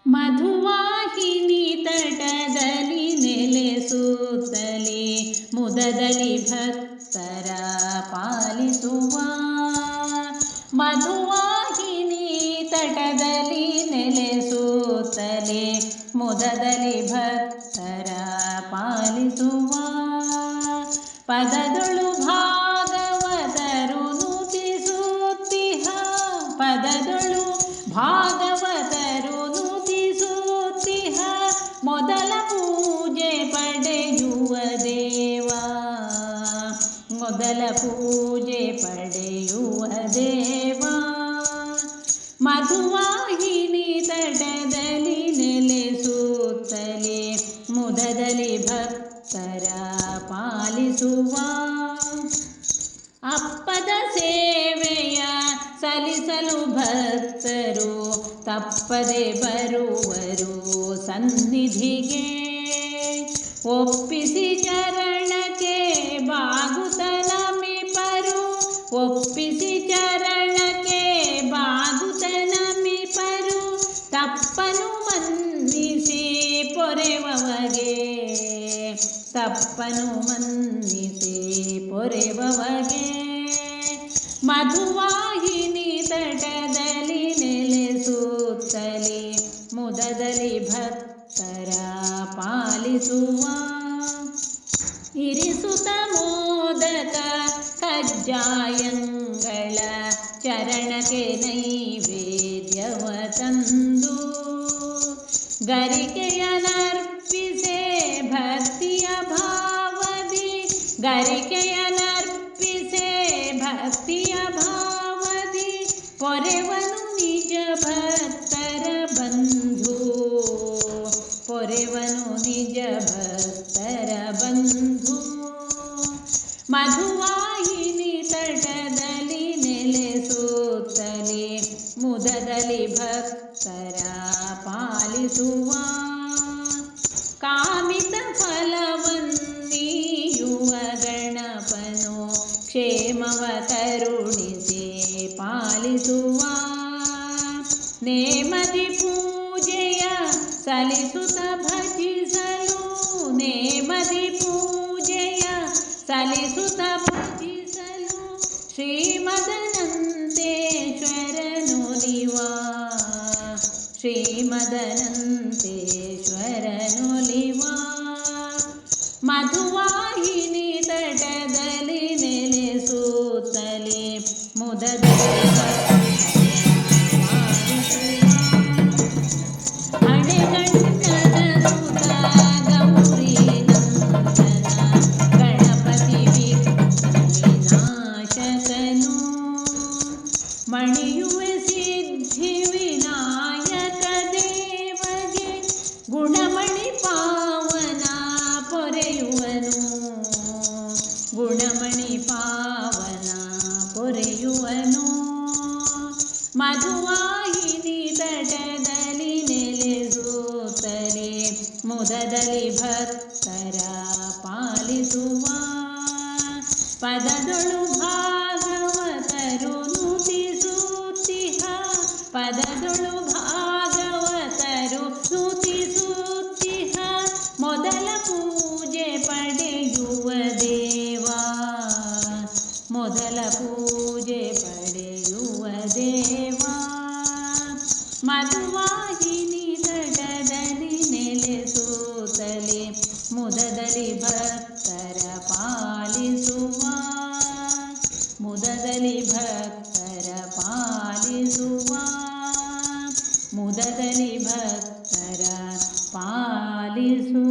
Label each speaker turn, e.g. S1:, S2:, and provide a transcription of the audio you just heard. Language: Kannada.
S1: ಮಧುವಾಹಿನಿ ತಟದಲ್ಲಿ ನೆಲೆಸುತ್ತಲೇ ಮುದದಲ್ಲಿ ಭಕ್ತರ ಪಾಲಿಸುವ. ಮಧುವಾಹಿನಿ ತಟದಲ್ಲಿ ನೆಲೆಸುತ್ತಲೇ ಮುದದಲ್ಲಿ ಭಕ್ತರ ಪಾಲಿಸುವ. ಪದದೊಳು ಭಾಗವತರು ನುತಿಸುತ್ತಿಹ, ಪದದೊಳು ಭಾಗವತರು ನುತಿಸುತ್ತಿಹ, ಮೊದಲ ಪೂಜೆ ಪಡೆಯುವ ದೇವ, ಮೊದಲ ಪೂಜೆ ಪಡೆಯುವ ದೇವ. ಮಧುವಾಹಿನಿ ತಟದಲ್ಲಿ ನೆಲೆಸುತ್ತಲೇ ಮುದದಲ್ಲಿ ಭಕ್ತರ ಪಾಲಿಸುವ. ಅಪ್ಪದ ಸೇವೆಯ ಸಲ್ಲಿಸಲು ಭಕ್ತರು ತಪ್ಪದೆ ಬರುವರು ಸನ್ನಿಧಿಗೆ. ಒಪ್ಪಿಸಿ ಚರಣಕ್ಕೆ ಬಾಗುತ್ತನಮಿಪರು, ಒಪ್ಪಿಸಿ ಚರಣಕ್ಕೆ ಬಾಗುತ್ತನಮಿಪರು, ತಪ್ಪನು ಮನ್ನಿಸಿ ಪೊರೆವವಗೆ, ತಪ್ಪನು ಮನ್ನಿಸಿ ಪೊರೆವವಗೆ. ಮಧುವಾಹಿನಿ ತಟದಲ್ಲಿ ನೆಲೆಸುತ್ತಲೇ ಮುದದಲ್ಲಿ ಭಕ್ತರ ಪಾಲಿಸುವ. ಇರಿಸುತ್ತ ಮೋದಕ ಕಜ್ಜಾಯಗಳ ಚರಣಕ್ಕೆ ನೈವೇದ್ಯವ ತಂದು, ಗರಿಕೆಯನರ್ಪಿಸೆ ಭಕ್ತಿಯ ಭಾವದಿ, ಗರಿಕೆಯನರ್ಪಿಸೆ ಭಕ್ತಿಯ ಭಾವದಿ, ಪೊರೆವನು ನಿಜ ಭಕ್ತರ ಬಂಧು, ಪೊರೆವನು ನಿಜ ಭಕ್ತರ ಬಂಧು. ಮಧುವಾಹಿನಿ ತಟದಲ್ಲಿ ನೆಲೆಸುತ್ತಲೇ ಮುದದಲ್ಲಿ ಭಕ್ತರ ಪಾಲಿಸುವ. ಕಾಮಿತ ಫಲವನ್ನೀಯುವ ಗಣಪನು ಕ್ಷೇಮವ ಕರುಣಿಸಿ ಪಾಲಿಸುವ. ನೇಮದಿ ಪೂಜೆಯ ಸಲ್ಲಿಸುತ್ತ ಭಜಿಸಲು, ನೇಮದಿ ಪೂಜೆಯ ಸಲ್ಲಿಸುತ್ತ ಭಜಿಸಲು, ಶ್ರೀಮದನಂತೇಶ್ವರನೊಲಿವ, ಶ್ರೀಮದನಂತೇಶ್ವರನೊಲಿವ. ಮಧುವಾಹಿನಿ ತಟದಲ್ಲಿ ನೆಲೆಸುತ್ತಲೇ ಮುದದಲ್ಲಿ ಹಣೆಗಣ್ಣನ ಸುತ ಗೌರಿ ನಂದನ ಗಣಪತಿ ವಿನಾಶಕನು, ಮಣಿಯುವೆ ಸಿದ್ಧಿ ವಿನಾಯಕ ದೇವಗೆ, ಗುಣಮಣಿ ಪಾವನ ಪೊರೆಯುವನು, ಗುಣಮಣಿ ಪಾವನ ಪೊರೆಯುವನು. ಮಧುವಾಹಿನಿ ತಟದಲ್ಲಿ ನೆಲೆಸುತ್ತಲೇ ಮುದದಲ್ಲಿ ಭಕ್ತರ ಪಾಲಿಸುವ. ಪದದೊಳು ಭಾಗವತರು ನುತಿಸುತ್ತಿಹ, ಪದದೊಳು ಭಾಗವತರು ನುತಿಸುತ್ತಿಹ, ಮೊದಲ ಪೂಜೆ ಪಡೆಯುವ ದೇವ, ಮೊದಲ ಪೂಜೆ ಪಡೆಯುವ ದೇವ. ಮಧುವಾಹಿನಿ ತಟದಲ್ಲಿ ನೆಲೆಸುತ್ತಲೇ ಮುದದಲ್ಲಿ ಭಕ್ತರ ಪಾಲಿಸುವ, ಮುದದಲ್ಲಿ ಭಕ್ತರ ಪಾಲಿಸುವ, ಮುದದಲ್ಲಿ ಭಕ್ತರ ಪಾಲಿಸುವ.